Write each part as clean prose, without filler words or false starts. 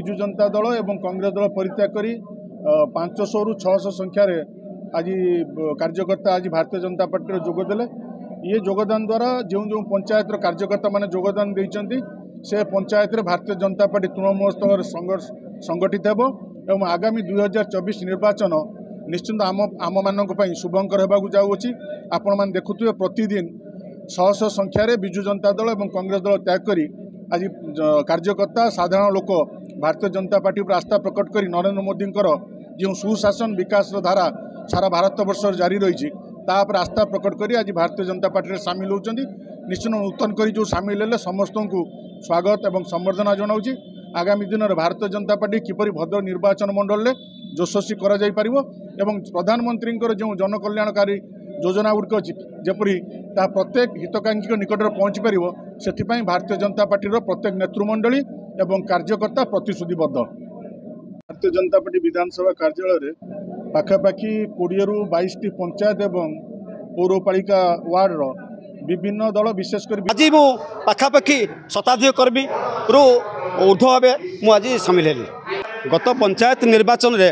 ବିଜୁ ଜନତା ଦଳ ଏବଂ କଂଗ୍ରେସ ଦଳ ପରିତ୍ୟାଗ କରି 500 ରୁ 600 संख्यार आज कार्यकर्ता आज भारतीय जनता पार्टी जोगदेले। ये योगदान द्वारा जो जो पंचायत कार्यकर्ता माने योगदान देइचंती से पंचायत भारतीय जनता पार्टी तृणमूल स्तर संगठित हेबो एवं आगामी 2024 निर्वाचन निश्चिंत आम मानक पई शुभंकर हेबाकु जाउछि। आपण मान देखुथुबे प्रतिदिन 600 संख्यार बिजु जनता दल और कांग्रेस दल त्याग करी आज कार्यकर्ता साधारण लोक भारतीय जनता पार्टी पर आस्था प्रकट करी नरेंद्र मोदी जो सुशासन विकास धारा सारा भारत वर्ष जारी रही तापर आस्था प्रकट करी आज भारतीय जनता पार्टी सामिल होती। निश्चित नूतन करी जो सामिल हेले समस्त को स्वागत और संबर्धना जनाऊँगी। आगामी दिन में भारतीय जनता पार्टी किपरि भद्र निर्वाचन मंडल में यशस्वी कर प्रधानमंत्री जो जनकल्याणकारी योजना गुड़िक अच्छी जपरी प्रत्येक हितकांक्षी निकट में पहुँची पार से भारतीय जनता पार्टी प्रत्येक नेतृमंडली एवं कार्यकर्ता प्रतिश्रुतिबद्ध। भारतीय जनता पार्टी विधानसभा कार्यालय पाखापाखि 20 ରୁ 22टी पंचायत एवं पौरपालिका वार्ड विभिन्न दल विशेषकर आज मु पाखापाखि शताधिक कर्मी रु ऊर्ध्व भाव मुझे सामिल हेली। गत पंचायत निर्वाचन रे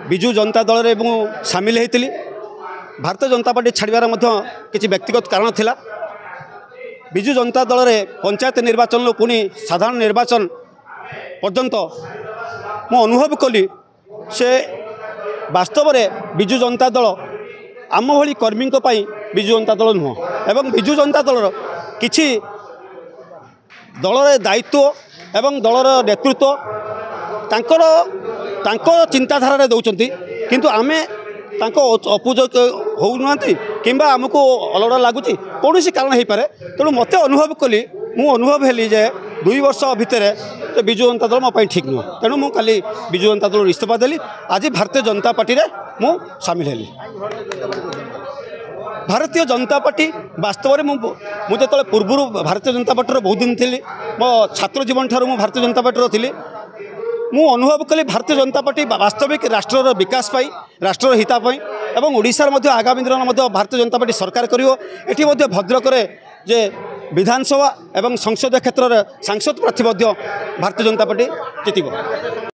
बिजु जनता दल रे सामिल होती। भारतीय जनता पार्टी छाड़बार किसी व्यक्तिगत कारण थिला। बिजु जनता दल रे पंचायत निर्वाचन पुणी साधारण निर्वाचन पर्यंत मु अनुभव कली से वास्तव में बिजु जनता दल आम भली कर्मी बिजु जनता दल नुह एवं बिजु जनता दल किछि दल दायित्व एवं दलर नेतृत्व तांकर चिंताधारा दौरान किंतु आमे अपुजोग होना कि आमको अलग लगुच कौन कारण हो पारे। तेणु मत अनुभव कली मु अनुभव हेली जे 2 वर्ष भितर तो बिजु जनता दल मोपाई ठीक नुह। तेणु मु काली बिजु जनता दल इस्तीफा देली। आज भारतीय जनता पार्टी रे मु सामिल हेली। भारतीय जनता पार्टी वास्तव में मुझे पूर्व भारतीय जनता पार्टी बहुत दिन थी मो छात्र जीवन ठार भारतीय जनता पार्टी थी। मु अनुभव कली भारतीय जनता पार्टी वास्तविक राष्ट्र विकास पाई राष्ट्र हितापाई एवं ओडिशार मध्य आगामी दिन में भारतीय जनता पार्टी सरकार करिवो। एठी मध्य भद्रक जे विधानसभा एवं संसदीय क्षेत्र में सांसद प्रार्थी भारतीय जनता पार्टी जीतिबो।